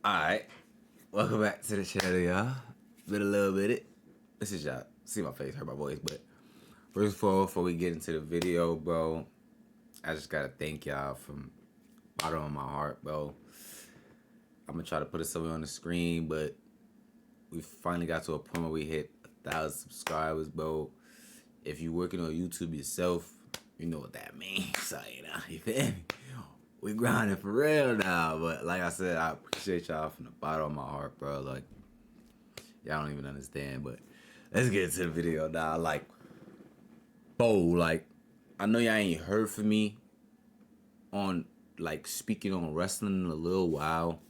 Alright, welcome back to the channel, y'all. Been a little bit. This is y'all. See my face, heard my voice, but first of all, before we get into the video, bro, I just gotta thank y'all from bottom of my heart, bro. I'm gonna try to put it somewhere on the screen, but we finally got to a point where we hit 1,000 subscribers, bro. If you're working on YouTube yourself, you know what that means. So, you feel me? We grinding for real now, but like I said, I appreciate y'all from the bottom of my heart, bro. Like, y'all don't even understand, but let's get into the video now. Like, I know y'all ain't heard from me on, like, speaking on wrestling in a little while,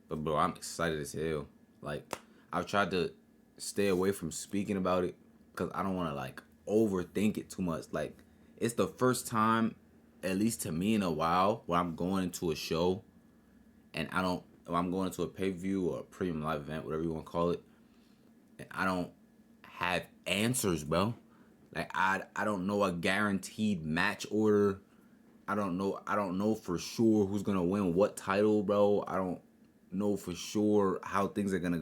but bro, I'm excited as hell. Like, I've tried to stay away from speaking about it because I don't want to, like, overthink it too much. Like, it's the first time, at least to me in a while, where I'm going into a show and I'm going into a pay-per-view or a premium live event, whatever you want to call it, and I don't have answers, bro. Like, I don't know a guaranteed match order. I don't know for sure who's gonna win what title, bro. I don't know for sure how things are gonna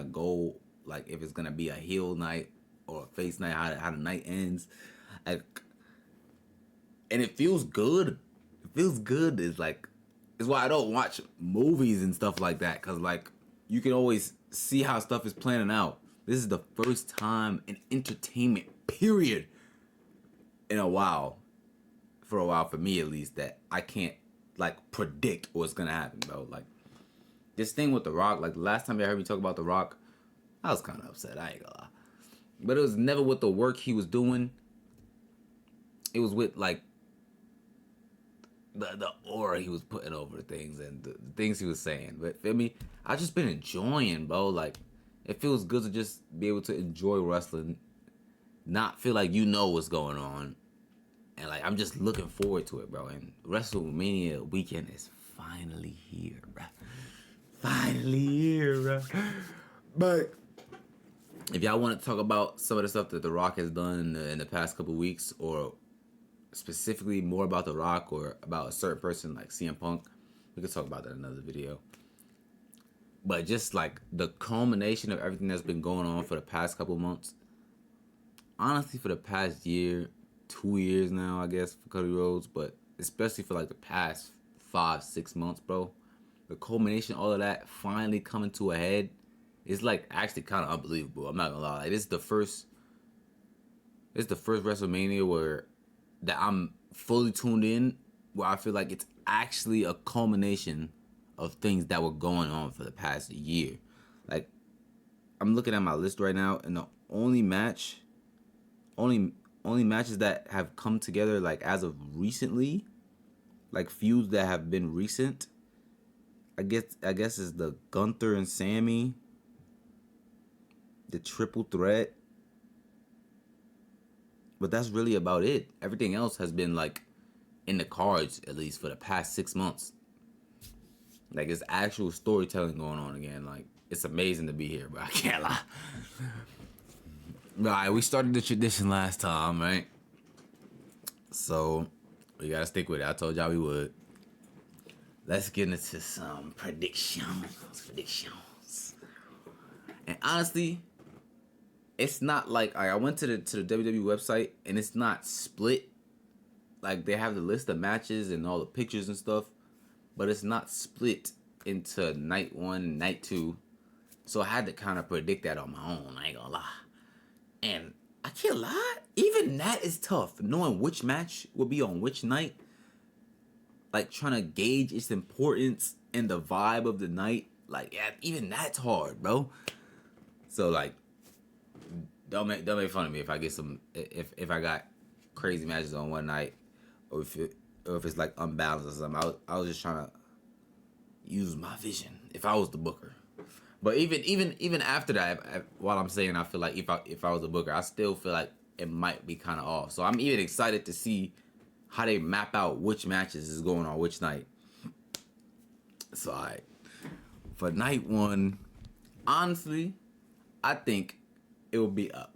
go. Like, if it's gonna be a heel night or a face night, how the night ends. Like, and it feels good. It feels good. It's why I don't watch movies and stuff like that, because, like, you can always see how stuff is planning out. This is the first time in entertainment, period, in a while, for me at least, that I can't, like, predict what's gonna happen, bro. Like, this thing with The Rock, like, the last time you heard me talk about The Rock, I was kind of upset, I ain't gonna lie. But it was never with the work he was doing. It was with, like, the aura he was putting over things and the things he was saying. But feel me, I just been enjoying, bro. Like, it feels good to just be able to enjoy wrestling, not feel like you know what's going on, and, like, I'm just looking forward to it, bro. And WrestleMania weekend is finally here, bro. Finally here, bro. But if y'all want to talk about some of the stuff that The Rock has done in the past couple weeks, or specifically more about The Rock or about a certain person like CM Punk, we could talk about that in another video. But just, like, the culmination of everything that's been going on for the past couple months, honestly, for the past year, 2 years now, I guess, for Cody Rhodes, but especially for, like, the past 5-6 months, bro, the culmination, all of that finally coming to a head, is, like, actually kind of unbelievable. I'm not gonna lie. Like, this is the first WrestleMania that I'm fully tuned in, where I feel like it's actually a culmination of things that were going on for the past year. Like, I'm looking at my list right now, and the only matches that have come together, like, as of recently, like, feuds that have been recent, I guess is the Gunther and Sammy, the triple threat. But that's really about it. Everything else has been, like, in the cards, at least for the past 6 months. Like, it's actual storytelling going on again. Like, it's amazing to be here, bro. I can't lie. Alright, we started the tradition last time, right? So, we gotta stick with it. I told y'all we would. Let's get into some predictions. And honestly, it's not like, I went to the WWE website, and it's not split. Like, they have the list of matches and all the pictures and stuff, but it's not split into night 1, night 2. So I had to kind of predict that on my own, I ain't gonna lie. And I can't lie, even that is tough, knowing which match will be on which night. Like, trying to gauge its importance and the vibe of the night. Like, yeah, even that's hard, bro. So, like, don't make fun of me if I get if I got crazy matches on one night, or if it's, like, unbalanced or something. I was just trying to use my vision if I was the booker. But even after that, while I'm saying I feel like if I was a booker, I still feel like it might be kind of off. So I'm even excited to see how they map out which matches is going on which night. So, alright, for night 1, honestly, I think it would be a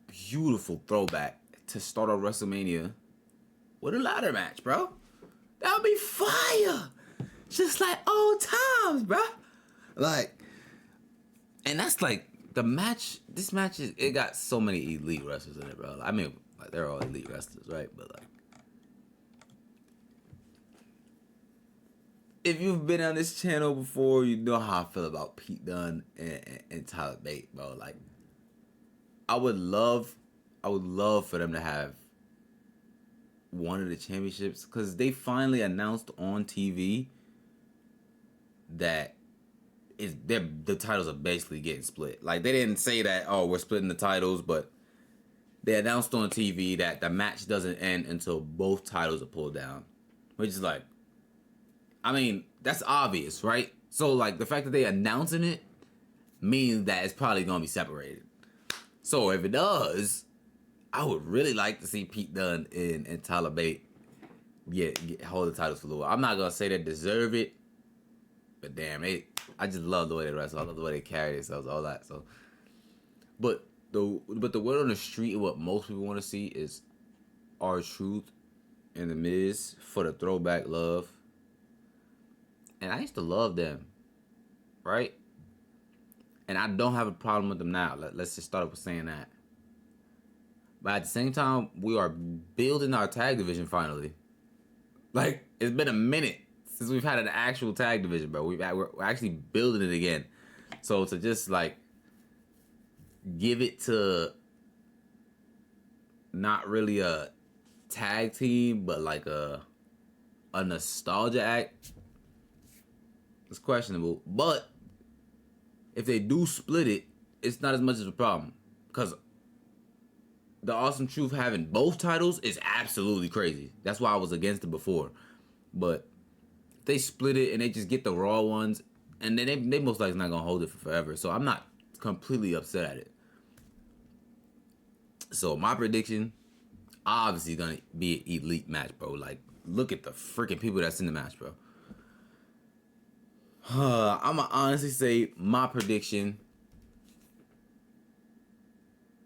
beautiful throwback to start off WrestleMania with a ladder match, bro. That would be fire. just like old times, bro. Like, and that's like the match. This match it got so many elite wrestlers in it, bro. I mean, like, they're all elite wrestlers, right? But like, if you've been on this channel before, you know how I feel about Pete Dunne and Tyler Bate, bro. Like, I would love for them to have one of the championships, because they finally announced on TV that the titles are basically getting split. Like, they didn't say that, oh, we're splitting the titles, but they announced on TV that the match doesn't end until both titles are pulled down, which is like, I mean, that's obvious, right? So like, the fact that they announcing it means that it's probably gonna be separated. So if it does, I would really like to see Pete Dunne and Tyler Bate hold the titles for a little while. I'm not gonna say they deserve it, but damn, I just love the way they wrestle. I love the way they carry themselves, all that. So, but the word on the street, what most people want to see is R-Truth and The Miz for the throwback love. And I used to love them, right? And I don't have a problem with them now. Let's just start with saying that. But at the same time, we are building our tag division finally. Like, it's been a minute since we've had an actual tag division, bro. We're actually building it again. So to just like give it to not really a tag team, but like a nostalgia act, it's questionable. But if they do split it, it's not as much of a problem, because the Awesome Truth having both titles is absolutely crazy. That's why I was against it before. But if they split it and they just get the Raw ones, and then they most likely not gonna hold it for forever. So I'm not completely upset at it. So my prediction, obviously gonna be an elite match, bro. Like, look at the freaking people that's in the match, bro. I'ma honestly say my prediction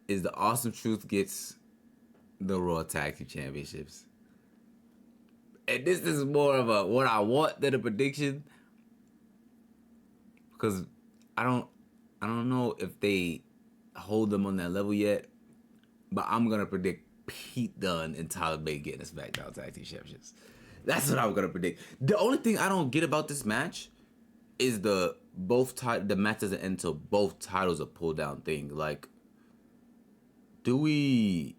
is the Awesome Truth gets the Raw Tag Team Championships. And this is more of a what I want than a prediction, because I don't know if they hold them on that level yet, but I'm gonna predict Pete Dunne and Tyler Bate getting the SmackDown Tag Team Championships. That's what I'm gonna predict. The only thing I don't get about this match is the match doesn't end until both titles are pulled down thing. Like, do we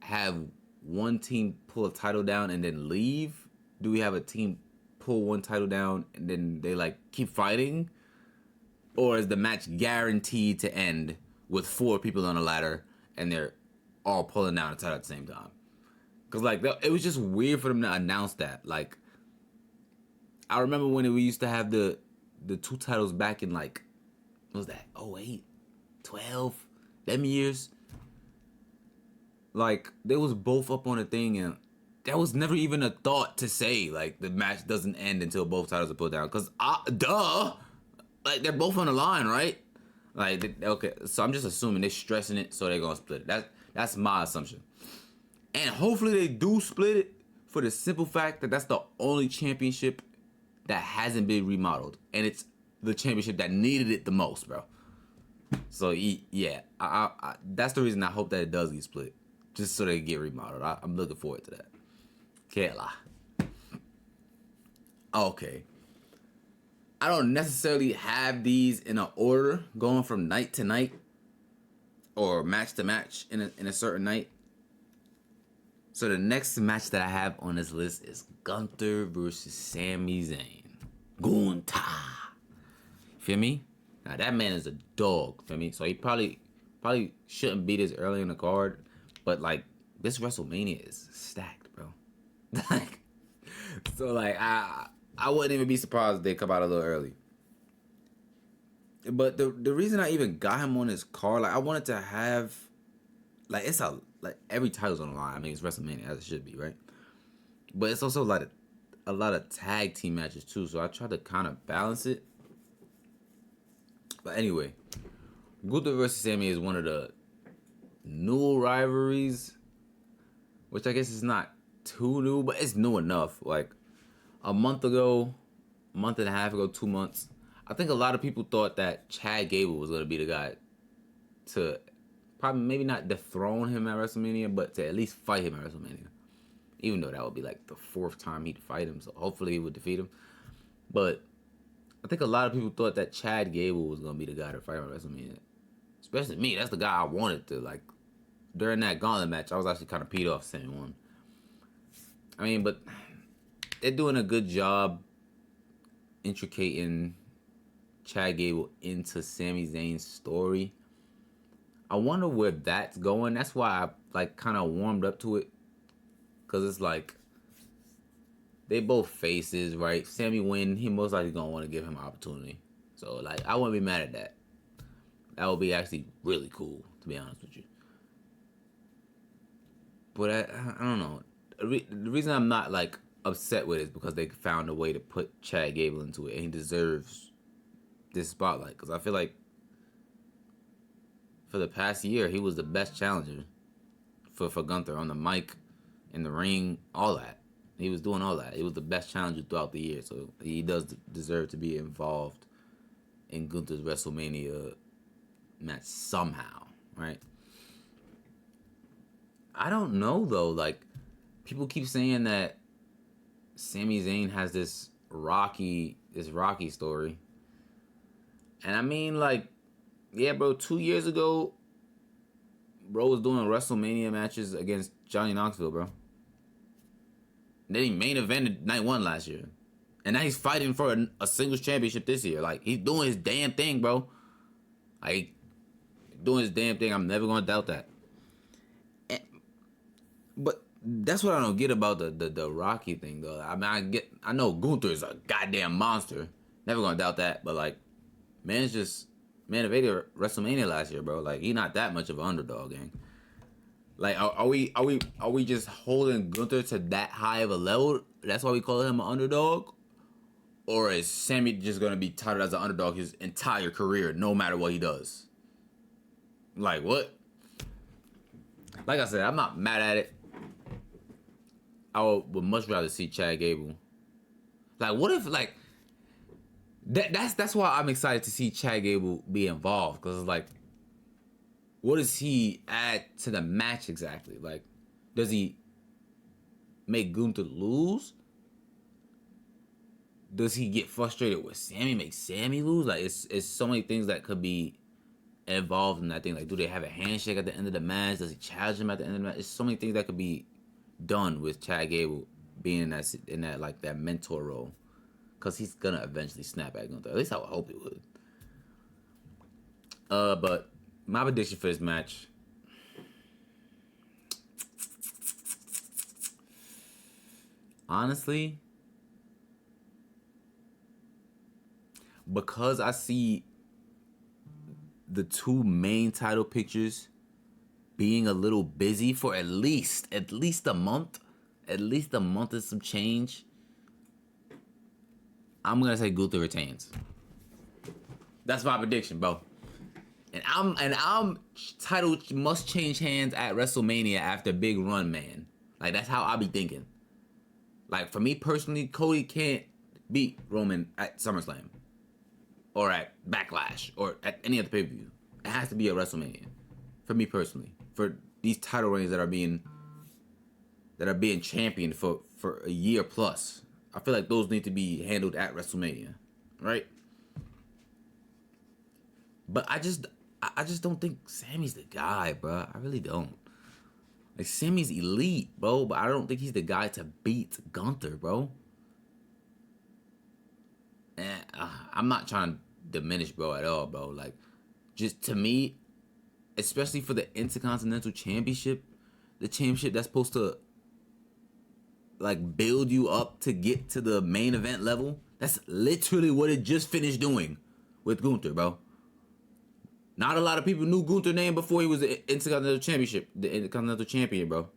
have one team pull a title down and then leave? Do we have a team pull one title down and then they like keep fighting? Or is the match guaranteed to end with 4 people on a ladder and they're all pulling down a title at the same time? Because like, it was just weird for them to announce that. Like, I remember when we used to have the 2 titles back in, like, what was that, 08, 12, them years? Like, they was both up on a thing, and that was never even a thought to say, like, the match doesn't end until both titles are put down. Because, duh! Like, they're both on the line, right? Like, okay, so I'm just assuming they're stressing it, so they're gonna split it. That's my assumption. And hopefully they do split it, for the simple fact that that's the only championship that hasn't been remodeled. And it's the championship that needed it the most, bro. So, yeah, I that's the reason I hope that it does get split. Just so they get remodeled. I'm looking forward to that. Can't lie. Okay. I don't necessarily have these in an order going from night to night or match to match in a certain night. So the next match that I have on this list is Gunther versus Sami Zayn. Gunther. Feel me? Now that man is a dog. Feel me? So he probably shouldn't be this early in the card. But like, this WrestleMania is stacked, bro. Like, so like, I wouldn't even be surprised if they come out a little early. But the reason I even got him on this card, like, I wanted to have, like, like every title's on the line. I mean, it's WrestleMania, as it should be, right? But it's also like a lot of tag team matches too. So I tried to kind of balance it. But anyway, Gunther versus Sami is one of the new rivalries, which I guess is not too new, but it's new enough. Like, a month ago, month and a half ago, 2 months, I think a lot of people thought that Chad Gable was gonna be the guy to probably maybe not dethrone him at WrestleMania, but to at least fight him at WrestleMania. Even though that would be like the 4th time he'd fight him, so hopefully he would defeat him. But I think a lot of people thought that Chad Gable was gonna be the guy to fight on WrestleMania. Especially me, that's the guy I wanted to. Like, during that gauntlet match, I was actually kind of peed off Sami won. I mean, but they're doing a good job intricating Chad Gable into Sami Zayn's story. I wonder where that's going. That's why I like kind of warmed up to it, cause it's like they both faces, right? Sami win, he most likely gonna want to give him an opportunity. So like, I wouldn't be mad at that. That would be actually really cool, to be honest with you. But I don't know. The reason I'm not like upset with it is because they found a way to put Chad Gable into it, and he deserves this spotlight. Because I feel like for the past year, he was the best challenger for Gunther on the mic, in the ring, all that. He was doing all that. He was the best challenger throughout the year, so he does deserve to be involved in Gunther's WrestleMania match somehow, right? I don't know though. Like, people keep saying that Sami Zayn has this Rocky story, and I mean, like, yeah, bro. 2 years ago, bro was doing WrestleMania matches against Johnny Knoxville, bro. And then he main evented night 1 last year, and now he's fighting for a singles championship this year. Like, he's doing his damn thing, bro. Like, doing his damn thing. I'm never gonna doubt that. But that's what I don't get about the Rocky thing, though. I mean, I know Gunther is a goddamn monster. Never gonna doubt that. But like, man's just man evaded WrestleMania last year, bro. Like, he's not that much of an underdog, gang. Like, are we just holding Gunther to that high of a level? That's why we call him an underdog? Or is Sami just gonna be touted as an underdog his entire career, no matter what he does? Like, what? Like I said, I'm not mad at it. I would much rather see Chad Gable. Like, what if, like, that's why I'm excited to see Chad Gable be involved, because like, what does he add to the match exactly? Like, does he make Gunther lose? Does he get frustrated with Sami, make Sami lose? Like, it's so many things that could be involved in that thing. Like, do they have a handshake at the end of the match? Does he challenge him at the end of the match? There's so many things that could be done with Chad Gable being in that like that mentor role, because he's gonna eventually snap at Gunther. At least I would hope he would. But my prediction for this match, honestly, because I see the 2 main title pictures being a little busy for at least a month, and some change, I'm gonna say Gunther retains. That's my prediction, bro. And I'm title must change hands at WrestleMania after Big Run, man. Like, that's how I be thinking. Like, for me personally, Cody can't beat Roman at SummerSlam, or at Backlash, or at any other pay-per-view. It has to be at WrestleMania. For me personally, for these title reigns that are being championed for a year plus, I feel like those need to be handled at WrestleMania, right? But I just don't think Sami's the guy, bro. I really don't. Like, Sami's elite, bro, but I don't think he's the guy to beat Gunther, bro. And I'm not trying to diminish bro at all, bro. Like, just to me, especially for the Intercontinental Championship, the championship that's supposed to like build you up to get to the main event level, that's literally what it just finished doing with Gunther, bro. Not a lot of people knew Gunther's name before he was the Intercontinental Champion, bro.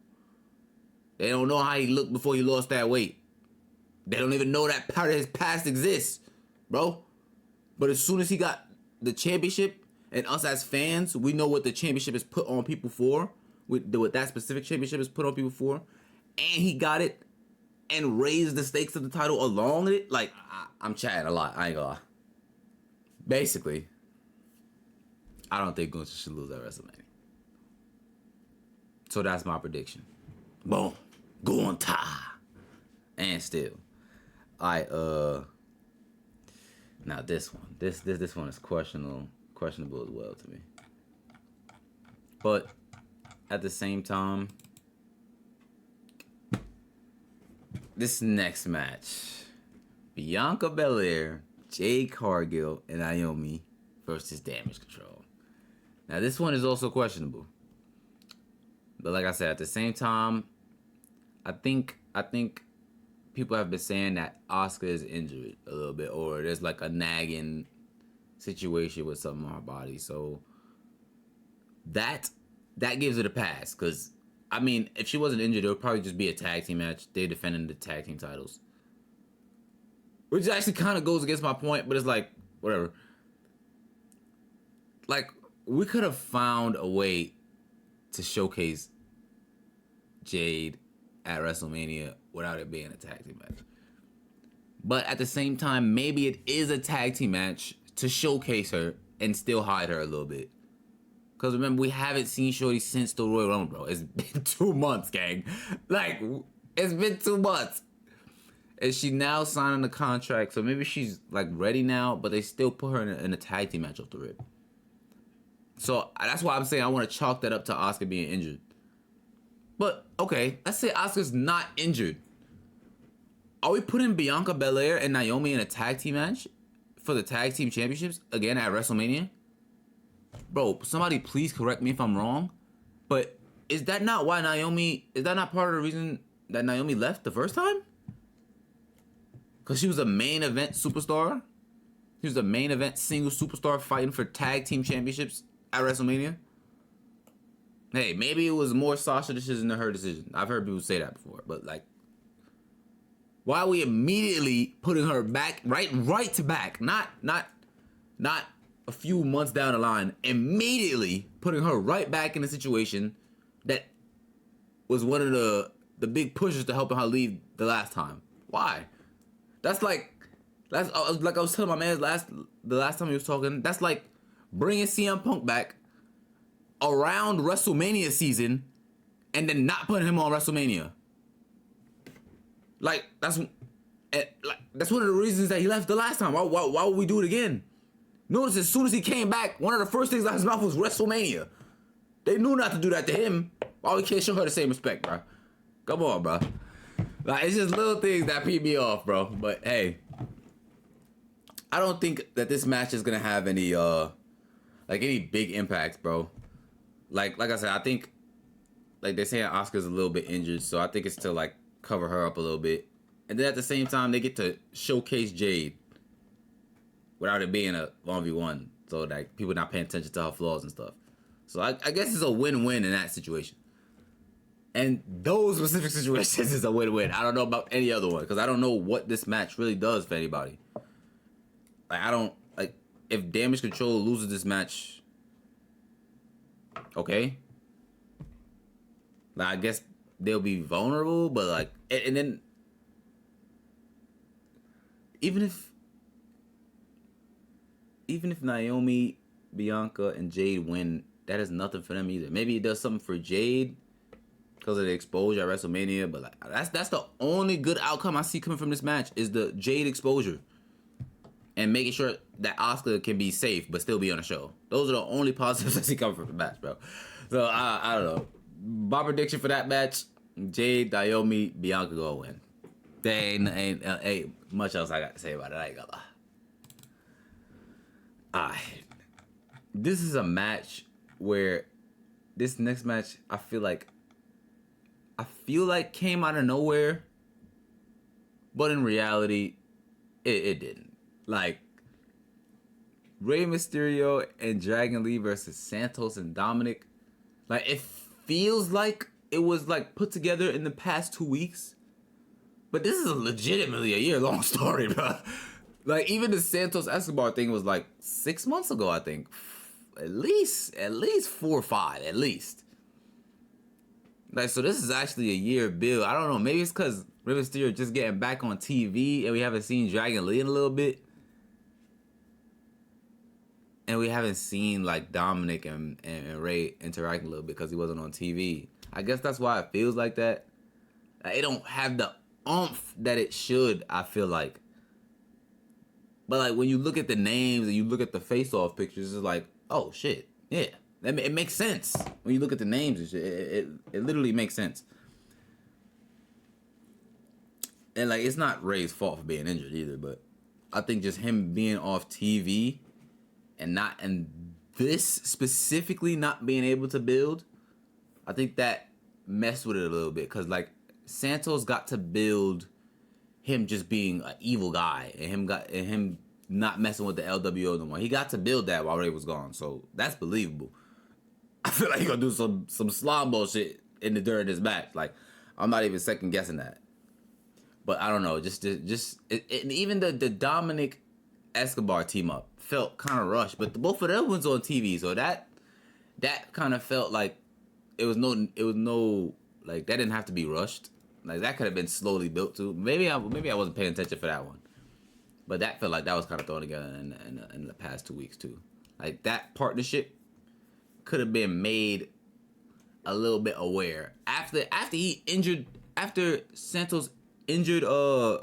They don't know how he looked before he lost that weight. They don't even know that part of his past exists, bro. But as soon as he got the championship, and us as fans, we know what the championship is put on people for, what that specific championship is put on people for, and he got it and raise the stakes of the title along with it, like, I'm chatting a lot. I ain't gonna lie. Basically, I don't think Gunther should lose at WrestleMania. So that's my prediction. Boom. Gunther. And still. Now this one. This one is questionable as well to me. But at the same time, this next match, Bianca Belair, Jade Cargill, and Naomi versus Damage Control. Now this one is also questionable. But like I said, at the same time, I think people have been saying that Asuka is injured a little bit, or there's like a nagging situation with something on her body. So that gives it a pass. Because, I mean, if she wasn't injured, it would probably just be a tag team match. They defending the tag team titles. Which actually kind of goes against my point, but it's like, whatever. Like, we could have found a way to showcase Jade at WrestleMania without it being a tag team match. But at the same time, maybe it is a tag team match to showcase her and still hide her a little bit. Because remember, we haven't seen Shorty since the Royal Rumble, bro. It's been 2 months, gang. Like, it's been 2 months. And she now signing the contract, so maybe she's, like, ready now, but they still put her in a tag team match off the rip. So that's why I'm saying I want to chalk that up to Asuka being injured. But, okay, let's say Asuka's not injured. Are we putting Bianca Belair and Naomi in a tag team match for the tag team championships again at WrestleMania? Bro, somebody please correct me if I'm wrong. But is that not why is that not part of the reason that Naomi left the first time? Because she was a main event superstar? She was a main event single superstar fighting for tag team championships at WrestleMania? Hey, maybe it was more Sasha's decision than her decision. I've heard people say that before, but like, why are we immediately putting her back right to back? Not a few months down the line, immediately putting her right back in a situation that was one of the big pushes to helping her leave the last time. Why? That's like I was telling my man the last time he was talking. That's like bringing CM Punk back around WrestleMania season and then not putting him on WrestleMania. Like that's one of the reasons that he left the last time. Why would we do it again? Notice as soon as he came back, one of the first things out of his mouth was WrestleMania. They knew not to do that to him. Why we can't show her the same respect, bro? Come on, bro. Like, it's just little things that pee me off, bro. But hey, I don't think that this match is gonna have any any big impact, bro. Like I said, I think like they're saying Asuka's a little bit injured, so I think it's to like cover her up a little bit, and then at the same time they get to showcase Jade without it being a 1v1, so like people not paying attention to her flaws and stuff. So I guess it's a win-win in that situation. And those specific situations is a win-win. I don't know about any other one because I don't know what this match really does for anybody. Like I don't like if Damage Control loses this match. Okay. Like I guess they'll be vulnerable, but like and then even if Naomi, Bianca, and Jade win, that is nothing for them either. Maybe it does something for Jade because of the exposure at WrestleMania, but like that's the only good outcome I see coming from this match is the Jade exposure and making sure that Asuka can be safe but still be on the show. Those are the only positives I see coming from the match, bro. So I don't know. My prediction for that match: Jade, Naomi, Bianca go win. There ain't much else I got to say about it. I ain't gonna lie. This is a match where this next match I feel like came out of nowhere, but in reality it didn't. Like Rey Mysterio and Dragon Lee versus Santos and Dominic, like it feels like it was like put together in the past 2 weeks, but this is legitimately a year-long story, bro. Like, even the Santos Escobar thing was like 6 months ago, I think. At least 4 or 5, at least. Like, so this is actually a year build. I don't know. Maybe it's because Rey Mysterio just getting back on TV and we haven't seen Dragon Lee in a little bit. And we haven't seen, like, Dominic and Ray interacting a little bit because he wasn't on TV. I guess that's why it feels like that. Like, it don't have the oomph that it should, I feel like. But, like, when you look at the names and you look at the face-off pictures, it's like, oh, shit. Yeah. It makes sense. When you look at the names and shit, it literally makes sense. And, like, it's not Ray's fault for being injured either, but I think just him being off TV and this specifically not being able to build, I think that messed with it a little bit. Because, like, Santos got to build him just being an evil guy and him not messing with the LWO no more. He got to build that while Ray was gone, so that's believable. I feel like he's gonna do some slime bullshit during this match. Like, I'm not even second guessing that. But I don't know. Even the Dominic Escobar team up felt kind of rushed, but both of them was on TV, so that kind of felt like it was no like that didn't have to be rushed. Like, that could have been slowly built too. Maybe I wasn't paying attention for that one, but that felt like that was kind of thrown together in the past 2 weeks too. Like, that partnership could have been made a little bit aware after Santos injured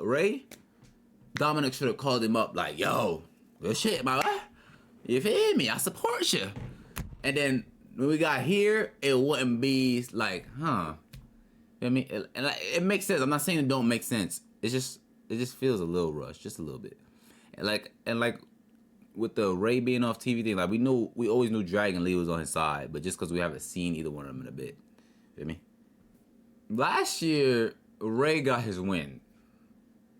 Ray. Dominic should have called him up like, yo, good shit, my boy. You feel me? I support you. And then when we got here, it wouldn't be like, huh. You know what I mean? And like, it makes sense. I'm not saying it don't make sense. It just feels a little rushed, just a little bit. And like with the Ray being off TV thing, like we always knew Dragon Lee was on his side, but just because we haven't seen either one of them in a bit. You feel me? Last year, Ray got his win.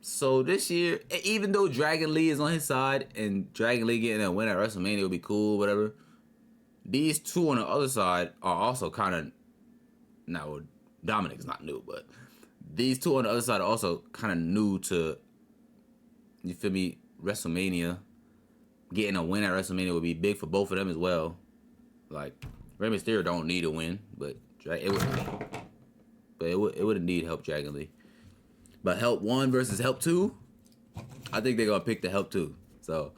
So this year, even though Dragon Lee is on his side and Dragon Lee getting a win at WrestleMania would be cool, whatever, these two on the other side are also kind of, now Dominic's not new, but these two on the other side are also kind of new to, you feel me, WrestleMania. Getting a win at WrestleMania would be big for both of them as well. Like, Rey Mysterio don't need a win, but it would need help Dragon Lee. But help 1 versus help 2, I think they're gonna pick the help 2. So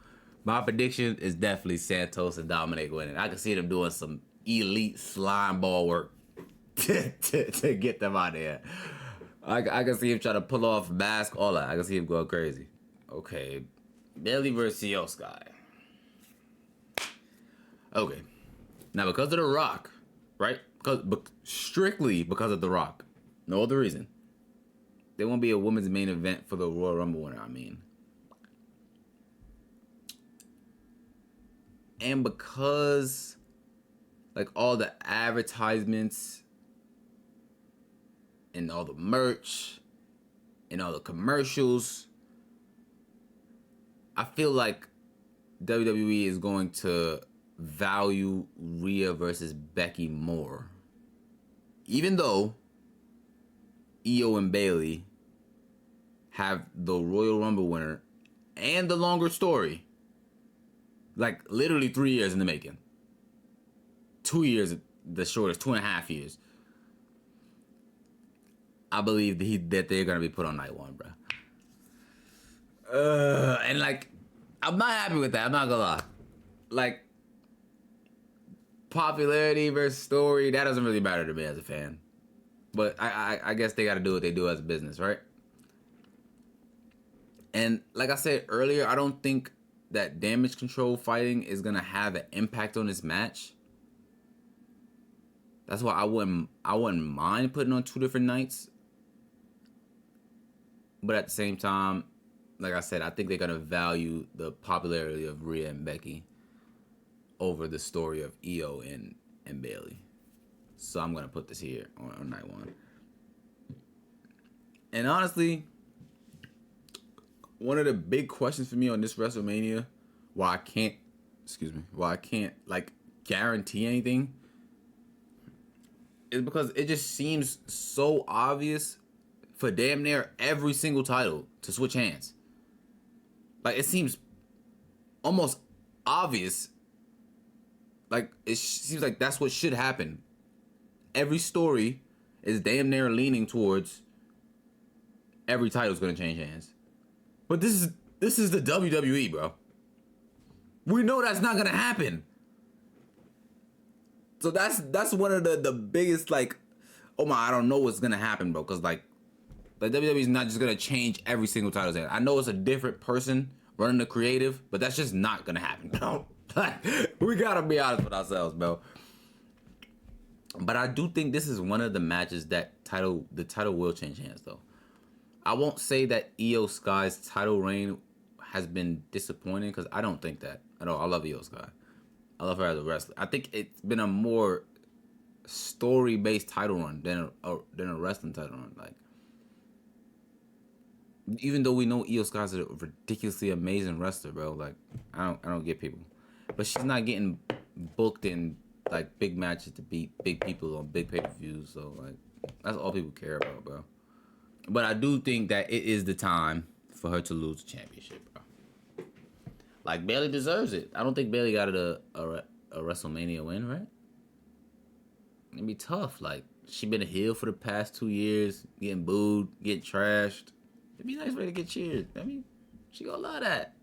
my prediction is definitely Santos and Dominic winning. I can see them doing some elite slime ball work to get them out of there. I can see him trying to pull off mask, all that. I can see him going crazy. Okay, Bayley versus Io Sky. Okay, now because of The Rock, right? Strictly because of The Rock, no other reason. There won't be a women's main event for the Royal Rumble winner, I mean. And because, like, all the advertisements and all the merch and all the commercials, I feel like WWE is going to value Rhea versus Becky more. Even though Io and Bayley have the Royal Rumble winner and the longer story. Like, literally 3 years in the making. 2 years, the shortest, 2.5 years. I believe that they're going to be put on night 1, bro. And, like, I'm not happy with that. I'm not going to lie. Like, popularity versus story, that doesn't really matter to me as a fan. But I guess they got to do what they do as a business, right? And like I said earlier, I don't think that Damage Control fighting is going to have an impact on this match. That's why I wouldn't mind putting on 2 different nights. But at the same time, like I said, I think they're going to value the popularity of Rhea and Becky over the story of Io and Bayley. So I'm going to put this here on night 1. And honestly, one of the big questions for me on this WrestleMania, why I can't like guarantee anything, is because it just seems so obvious for damn near every single title to switch hands. Like, it seems almost obvious. Like, it seems like that's what should happen. Every story is damn near leaning towards every title's gonna change hands. But this is the WWE, bro. We know that's not gonna happen. So that's one of the biggest, like, oh my, I don't know what's gonna happen, bro. Cause like the WWE is not just gonna change every single title's hand. I know it's a different person running the creative, but that's just not gonna happen, bro. Like, we gotta be honest with ourselves, bro. But I do think this is one of the matches that the title will change hands, though. I won't say that Io Sky's title reign has been disappointing, because I don't think that. I know I love Io Sky. I love her as a wrestler. I think it's been a more story-based title run than a wrestling title run. Like, even though we know Io Sky's a ridiculously amazing wrestler, bro. Like, I don't get people, but she's not getting booked in like big matches to beat big people on big pay-per-views. So like, that's all people care about, bro. But I do think that it is the time for her to lose the championship, bro. Like, Bayley deserves it. I don't think Bayley got a WrestleMania win, right? It'd be tough. Like, she been a heel for the past 2 years, getting booed, getting trashed. It'd be a nice way to get cheered. I mean, she gonna love that.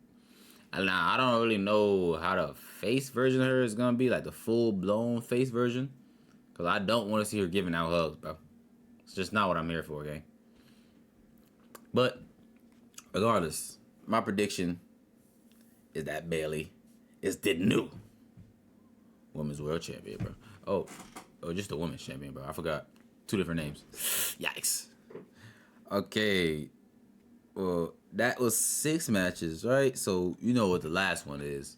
And now, I don't really know how the face version of her is gonna be, like the full-blown face version. Because I don't want to see her giving out hugs, bro. It's just not what I'm here for, okay? But, regardless, my prediction is that Bayley is the new Women's World Champion, bro. Oh, just the Women's Champion, bro. I forgot. 2 different names. Yikes. Okay. Well, that was 6 matches, right? So, you know what the last one is.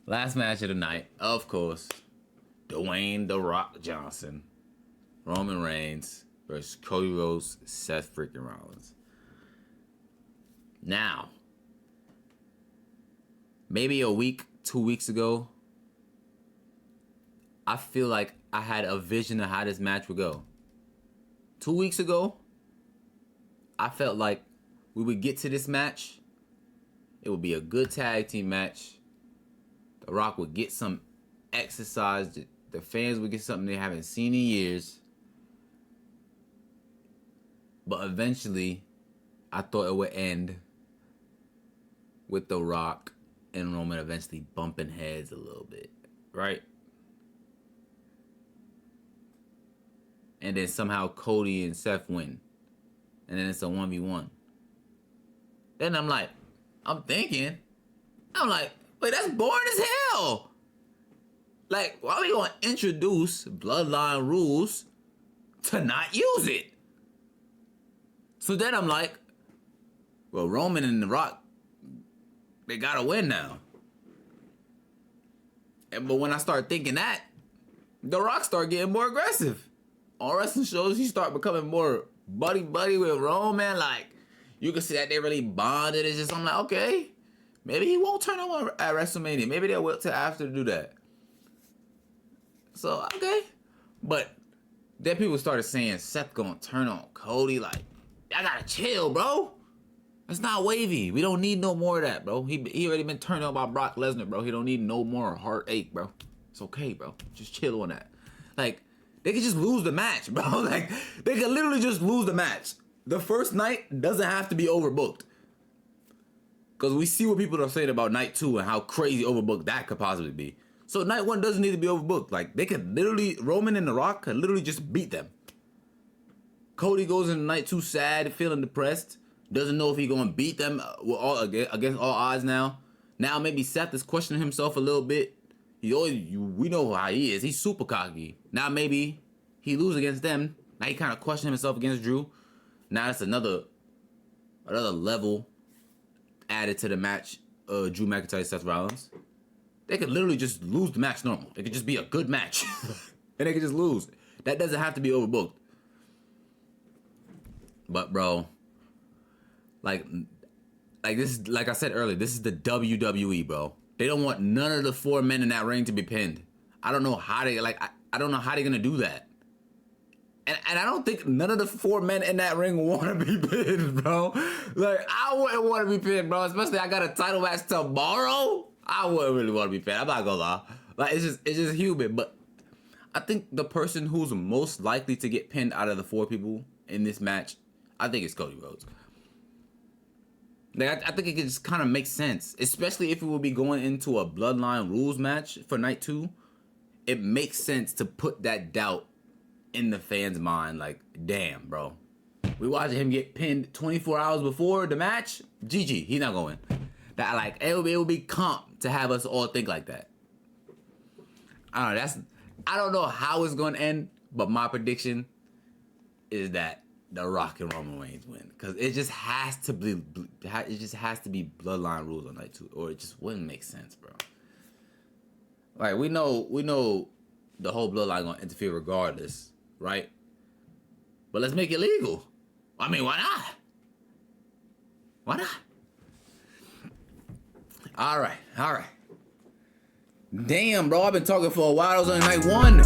Last match of the night, of course, Dwayne "The Rock" Johnson, Roman Reigns versus Cody Rhodes, Seth freaking Rollins. Now, maybe a week, 2 weeks ago, I feel like I had a vision of how this match would go. 2 weeks ago, I felt like we would get to this match. It would be a good tag team match. The Rock would get some exercise. The fans would get something they haven't seen in years. But eventually, I thought it would end with The Rock and Roman eventually bumping heads a little bit, right? And then somehow Cody and Seth win. And then it's a 1v1. Then I'm like, wait, that's boring as hell. Like, why are we going to introduce bloodline rules to not use it? So then I'm like, well, Roman and The Rock, they got to win now. But when I start thinking that, The Rock start getting more aggressive. On wrestling shows, he start becoming more buddy-buddy with Roman. Like, you can see that they really bonded. It's just, I'm like, okay, maybe he won't turn on at WrestleMania. Maybe they'll wait till after to do that. So, okay. But then people started saying Seth gonna turn on Cody. Like, I gotta chill, bro. That's not wavy. We don't need no more of that, bro. He already been turned on by Brock Lesnar, bro. He don't need no more heartache, bro. It's okay, bro. Just chill on that. Like, they could just lose the match, bro. Like, they could literally just lose the match. The first night doesn't have to be overbooked. Because we see what people are saying about night 2 and how crazy overbooked that could possibly be. So night 1 doesn't need to be overbooked. Like, they could literally, Roman and The Rock could literally just beat them. Cody goes into night 2 sad, feeling depressed. Doesn't know if he's going to beat them against all odds now. Now maybe Seth is questioning himself a little bit. We know how he is. He's super cocky. Now maybe he loses against them. Now he kind of questioning himself against Drew. Now that's another level added to the match. Drew McIntyre, Seth Rollins. They could literally just lose the match normal. It could just be a good match. And they could just lose. That doesn't have to be overbooked. But bro, like this, like I said earlier, this is the WWE, bro. They don't want none of the 4 men in that ring to be pinned. I don't know how they I don't know how they're gonna do that. And I don't think none of the 4 men in that ring want to be pinned, bro. Like, I wouldn't want to be pinned, bro. Especially I got a title match tomorrow. I wouldn't really want to be pinned. I'm not gonna lie. Like, it's just human. But I think the person who's most likely to get pinned out of the 4 people in this match, I think it's Cody Rhodes. Like, I think it just kind of makes sense, especially if we will be going into a Bloodline rules match for night 2. It makes sense to put that doubt in the fans' mind. Like, damn, bro, we watching him get pinned 24 hours before the match. GG, he's not going. That, like, it will be comp to have us all think like that. I don't know. I don't know how it's going to end, but my prediction is that The Rock and Roman Reigns win, because it just has to be Bloodline rules on night 2, or it just wouldn't make sense, bro. Like, we know the whole Bloodline gonna interfere regardless, right? But let's make it legal. I mean, why not? Why not? All right. Damn, bro, I've been talking for a while. I was on night 1.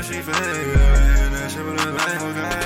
She fake, and that shit was like, okay.